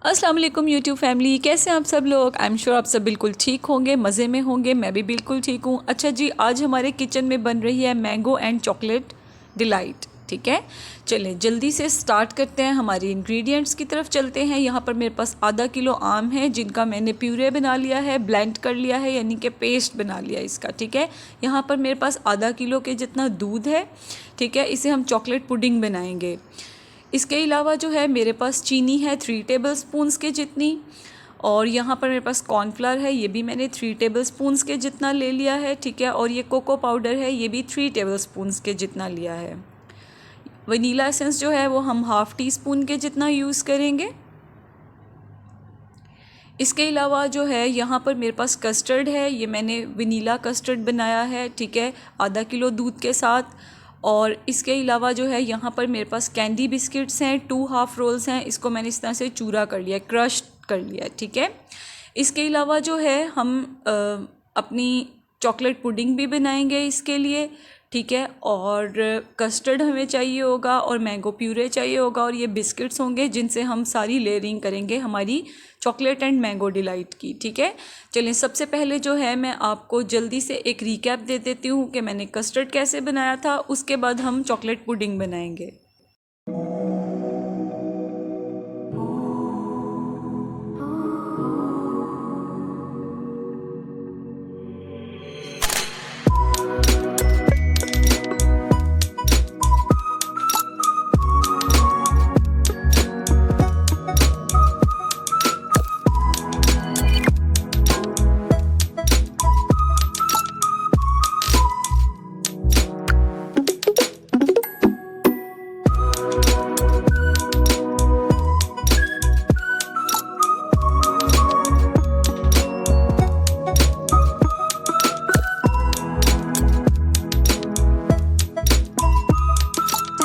अस्सलाम वालेकुम YouTube family, कैसे हैं आप सब लोग। आई एम श्योर आप सब बिल्कुल ठीक होंगे, मज़े में होंगे। मैं भी बिल्कुल ठीक हूँ। अच्छा जी, आज हमारे किचन में बन रही है मैंगो एंड चॉकलेट डिलाइट। ठीक है, चलें जल्दी से स्टार्ट करते हैं। हमारे इंग्रेडिएंट्स की तरफ चलते हैं। यहाँ पर मेरे पास आधा किलो आम है, जिनका मैंने प्यूरे बना लिया है, ब्लेंड कर लिया है, यानी कि पेस्ट बना लिया इसका। ठीक है, यहाँ पर मेरे पास आधा किलो के जितना दूध है। ठीक है, इसे हम चॉकलेट पुडिंग बनाएंगे। इसके अलावा जो है मेरे पास चीनी है 3 टेबल स्पून्स के जितनी, और यहाँ पर मेरे पास कॉर्नफ्लावर है, ये भी मैंने 3 टेबल स्पून्स के जितना ले लिया है। ठीक है, और ये कोको पाउडर है, ये भी 3 टेबल स्पून्स के जितना लिया है। वनीला एसेंस जो है वो हम हाफ़ टी स्पून के जितना यूज़ करेंगे। इसके अलावा जो है यहाँ पर मेरे पास कस्टर्ड है, ये मैंने वनीला कस्टर्ड बनाया है। ठीक है, आधा किलो दूध के साथ। और इसके अलावा जो है यहाँ पर मेरे पास कैंडी बिस्किट्स हैं, 2 हाफ़ रोल्स हैं, इसको मैंने इस तरह से चूरा कर लिया, क्रश कर लिया। ठीक है, इसके अलावा जो है हम अपनी चॉकलेट पुडिंग भी बनाएंगे इसके लिए। ठीक है, और कस्टर्ड हमें चाहिए होगा, और मैंगो प्यूरे चाहिए होगा, और ये बिस्किट्स होंगे जिनसे हम सारी लेयरिंग करेंगे हमारी चॉकलेट एंड मैंगो डिलाइट की। ठीक है, चलिए सबसे पहले जो है मैं आपको जल्दी से एक रिकैप दे देती हूँ कि मैंने कस्टर्ड कैसे बनाया था, उसके बाद हम चॉकलेट पुडिंग बनाएंगे।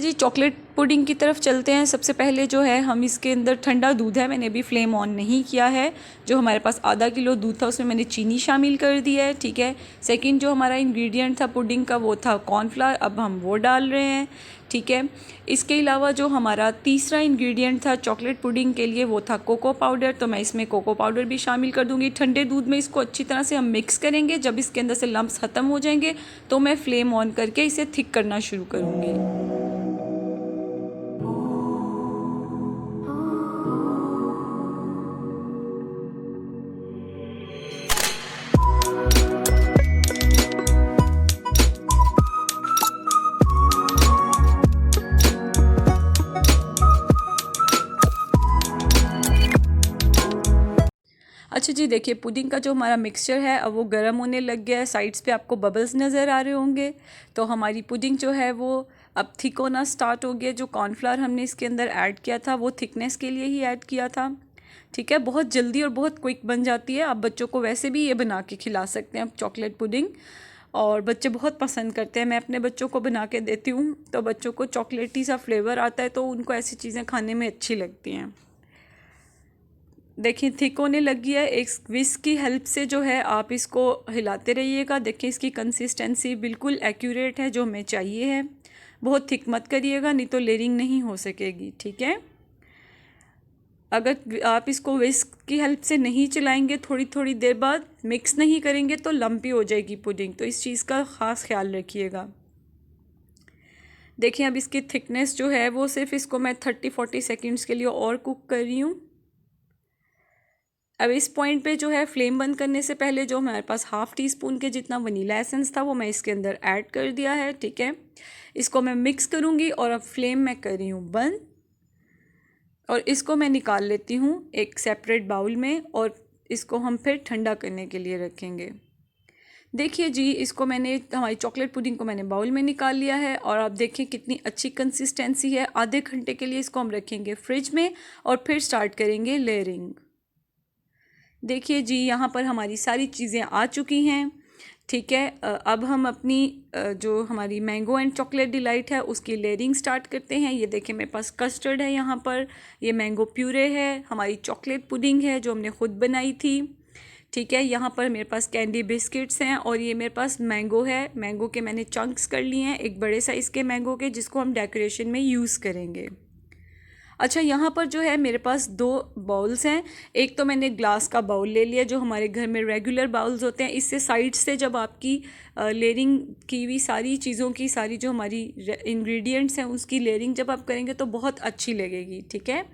जी, चॉकलेट पुडिंग की तरफ चलते हैं। सबसे पहले जो है हम इसके अंदर ठंडा दूध है, मैंने अभी फ्लेम ऑन नहीं किया है। जो हमारे पास आधा किलो दूध था उसमें मैंने चीनी शामिल कर दी है। ठीक है, सेकंड जो हमारा इंग्रेडिएंट था पुडिंग का वो था कॉर्नफ्लावर, अब हम वो डाल रहे हैं। ठीक है, इसके अलावा जो हमारा तीसरा इंग्रेडिएंट था चॉकलेट पुडिंग के लिए वो था कोको पाउडर, तो मैं इसमें कोको पाउडर भी शामिल कर दूंगी। ठंडे दूध में इसको अच्छी तरह से हम मिक्स करेंगे। जब इसके अंदर से लम्प्स ख़त्म हो जाएंगे तो मैं फ्लेम ऑन करके इसे थिक करना शुरू करूँगी। अच्छा जी, देखिए पुडिंग का जो हमारा मिक्सचर है अब वो गर्म होने लग गया है। साइड्स पे आपको बबल्स नज़र आ रहे होंगे, तो हमारी पुडिंग जो है वो अब थिक होना स्टार्ट हो गया। जो कॉर्नफ्लावर हमने इसके अंदर ऐड किया था वो थिकनेस के लिए ही ऐड किया था। ठीक है, बहुत जल्दी और बहुत क्विक बन जाती है। आप बच्चों को वैसे भी ये बना के खिला सकते हैं चॉकलेट पुडिंग, और बच्चे बहुत पसंद करते हैं। मैं अपने बच्चों को बना के देती हूँ तो बच्चों को चॉकलेटी सा फ्लेवर आता है, तो उनको ऐसी चीज़ें खाने में अच्छी लगती हैं। देखिए थिक होने लगी है। एक विस्क की हेल्प से जो है आप इसको हिलाते रहिएगा। देखिए इसकी कंसिस्टेंसी बिल्कुल एक्यूरेट है, जो हमें चाहिए है। बहुत थिक मत करिएगा, नहीं तो लेयरिंग नहीं हो सकेगी। ठीक है, अगर आप इसको विस्क की हेल्प से नहीं चलाएंगे, थोड़ी थोड़ी देर बाद मिक्स नहीं करेंगे तो लम्पी हो जाएगी पुडिंग, तो इस चीज़ का ख़ास ख्याल रखिएगा। देखिए अब इसकी थिकनेस जो है वो सिर्फ इसको मैं 30-40 सेकेंड्स के लिए और कुक कर रही हूँ। अब इस पॉइंट पे जो है फ्लेम बंद करने से पहले जो हमारे पास हाफ़ टी स्पून के जितना वनीला एसेंस था वो मैं इसके अंदर ऐड कर दिया है। ठीक है, इसको मैं मिक्स करूँगी, और अब फ्लेम मैं कर रही हूँ बंद, और इसको मैं निकाल लेती हूँ एक सेपरेट बाउल में, और इसको हम फिर ठंडा करने के लिए रखेंगे। देखिए जी, इसको मैंने हमारी चॉकलेट पुडिंग को मैंने बाउल में निकाल लिया है, और आप देखिए कितनी अच्छी कंसिस्टेंसी है। आधे घंटे के लिए इसको हम रखेंगे फ्रिज में, और फिर स्टार्ट करेंगे लेयरिंग। देखिए जी, यहाँ पर हमारी सारी चीज़ें आ चुकी हैं। ठीक है, अब हम अपनी जो हमारी मैंगो एंड चॉकलेट डिलाइट है उसकी लेयरिंग स्टार्ट करते हैं। ये देखिए मेरे पास कस्टर्ड है, यहाँ पर ये मैंगो प्यूरे है, हमारी चॉकलेट पुडिंग है जो हमने ख़ुद बनाई थी। ठीक है, यहाँ पर मेरे पास कैंडी बिस्किट्स हैं, और ये मेरे पास मैंगो है। मैंगो के मैंने चंक्स कर लिए हैं, एक बड़े साइज़ के मैंगो के, जिसको हम डेकोरेशन में यूज़ करेंगे। अच्छा, यहाँ पर जो है मेरे पास 2 बाउल्स हैं। एक तो मैंने ग्लास का बाउल ले लिया जो हमारे घर में रेगुलर बाउल्स होते हैं। इससे साइड से जब आपकी लेयरिंग की हुई सारी चीज़ों की, सारी जो हमारी इंग्रेडिएंट्स हैं उसकी लेयरिंग जब आप करेंगे तो बहुत अच्छी लगेगी, ठीक है।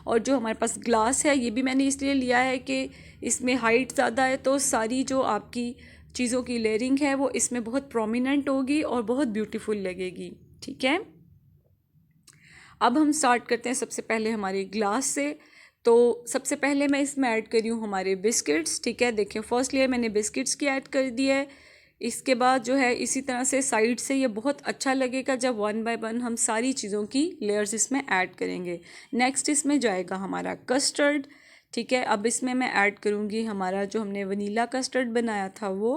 और जो हमारे पास ग्लास है ये भी मैंने इसलिए लिया है कि इसमें हाइट ज़्यादा है तो सारी जो आपकी चीज़ों की लेयरिंग है वो इसमें बहुत प्रोमिनेंट होगी और बहुत ब्यूटीफुल लगेगी, ठीक है। अब हम स्टार्ट करते हैं सबसे पहले हमारे ग्लास से। तो सबसे पहले मैं इसमें ऐड कर रही हूँ हमारे बिस्किट्स, ठीक है। देखिए फर्स्ट लेयर मैंने बिस्किट्स की ऐड कर दी है। इसके बाद जो है इसी तरह से साइड से ये बहुत अच्छा लगेगा जब 1 बाय 1 हम सारी चीज़ों की लेयर्स इसमें ऐड करेंगे। नेक्स्ट इसमें जाएगा हमारा कस्टर्ड, ठीक है। अब इसमें मैं ऐड करूँगी हमारा जो हमने वनीला कस्टर्ड बनाया था वो।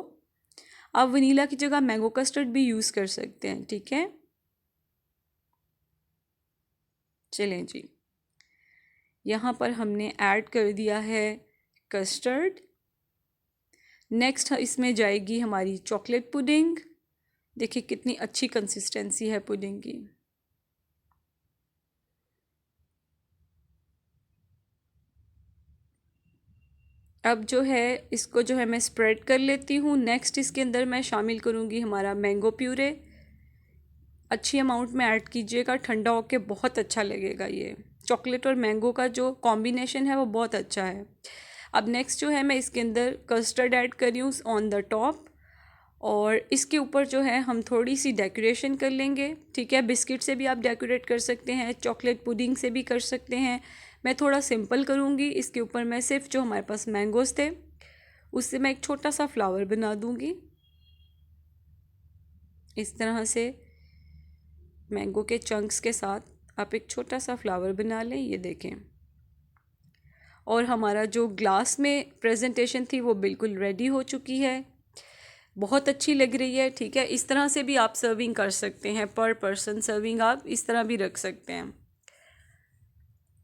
आप वनीला की जगह मैंगो कस्टर्ड भी यूज़ कर सकते हैं, ठीक है। चलें जी, यहाँ पर हमने ऐड कर दिया है कस्टर्ड। नेक्स्ट इसमें जाएगी हमारी चॉकलेट पुडिंग। देखिए कितनी अच्छी कंसिस्टेंसी है पुडिंग की। अब जो है इसको जो है मैं स्प्रेड कर लेती हूँ। नेक्स्ट इसके अंदर मैं शामिल करूँगी हमारा मैंगो प्यूरे। अच्छी अमाउंट में ऐड कीजिएगा, ठंडा होके बहुत अच्छा लगेगा। ये चॉकलेट और मैंगो का जो कॉम्बिनेशन है वो बहुत अच्छा है। अब नेक्स्ट जो है मैं इसके अंदर कस्टर्ड ऐड कर रही हूँ ऑन द टॉप, और इसके ऊपर जो है हम थोड़ी सी डेकोरेशन कर लेंगे, ठीक है। बिस्किट से भी आप डेकोरेट कर सकते हैं, चॉकलेट पुडिंग से भी कर सकते हैं। मैं थोड़ा सिंपल करूँगी। इसके ऊपर मैं सिर्फ जो हमारे पास मैंगोज़ थे उससे मैं एक छोटा सा फ्लावर बना दूँगी। इस तरह से मैंगो के चंक्स के साथ आप एक छोटा सा फ्लावर बना लें, ये देखें। और हमारा जो ग्लास में प्रेजेंटेशन थी वो बिल्कुल रेडी हो चुकी है, बहुत अच्छी लग रही है, ठीक है। इस तरह से भी आप सर्विंग कर सकते हैं, पर पर्सन सर्विंग आप इस तरह भी रख सकते हैं।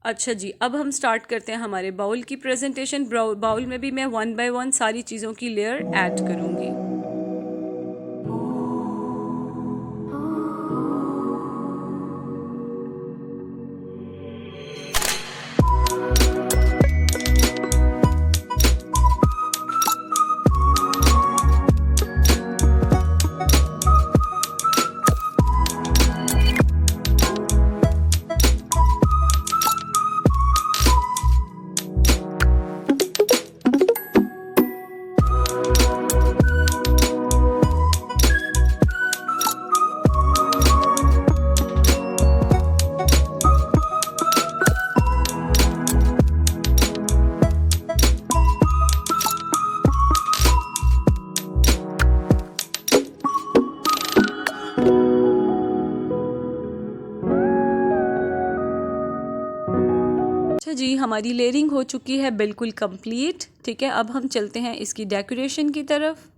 अच्छा जी, अब हम स्टार्ट करते हैं हमारे बाउल की प्रेजेंटेशन। बाउल में भी मैं 1 बाय 1 सारी चीज़ों की लेयर ऐड करूँगी। अच्छा जी, हमारी लेयरिंग हो चुकी है बिल्कुल कंप्लीट, ठीक है। अब हम चलते हैं इसकी डेकोरेशन की तरफ।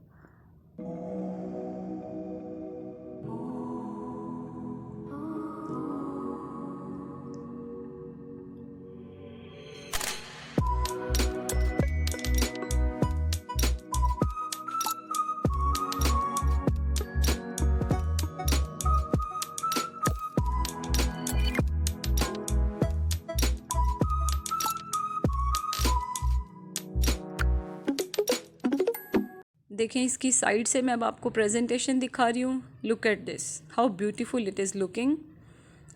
देखें इसकी साइड से मैं अब आपको प्रेजेंटेशन दिखा रही हूँ। Look at this, how beautiful it is looking.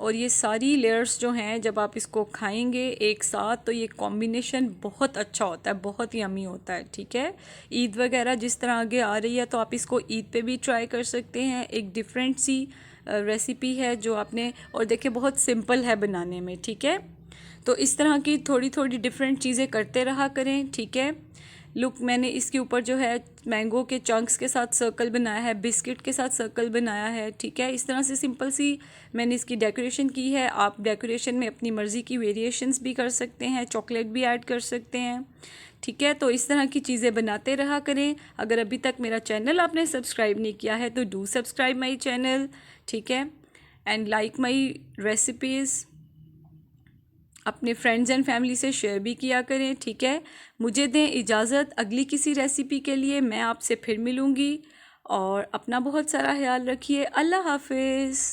और ये सारी लेयर्स जो हैं जब आप इसको खाएंगे एक साथ तो ये कॉम्बिनेशन बहुत अच्छा होता है, बहुत ही यम्मी होता है, ठीक है। ईद वगैरह जिस तरह आगे आ रही है तो आप इसको ईद पे भी ट्राई कर सकते हैं। एक डिफरेंट सी रेसिपी है जो आपने, और देखिए बहुत सिंपल है बनाने में, ठीक है। तो इस तरह की थोड़ी थोड़ी डिफरेंट चीज़ें करते रहा करें, ठीक है। लुक, मैंने इसके ऊपर जो है मैंगो के चंक्स के साथ सर्कल बनाया है, बिस्किट के साथ सर्कल बनाया है, ठीक है। इस तरह से सिंपल सी मैंने इसकी डेकोरेशन की है। आप डेकोरेशन में अपनी मर्ज़ी की वेरिएशंस भी कर सकते हैं, चॉकलेट भी ऐड कर सकते हैं, ठीक है। तो इस तरह की चीज़ें बनाते रहा करें। अगर अभी तक मेरा चैनल आपने सब्सक्राइब नहीं किया है तो डू सब्सक्राइब माई चैनल, ठीक है। And like my recipes. अपने फ्रेंड्स एंड फैमिली से शेयर भी किया करें, ठीक है। मुझे दें इजाज़त, अगली किसी रेसिपी के लिए मैं आपसे फिर मिलूँगी। और अपना बहुत सारा ख्याल रखिए। अल्लाह हाफिज़।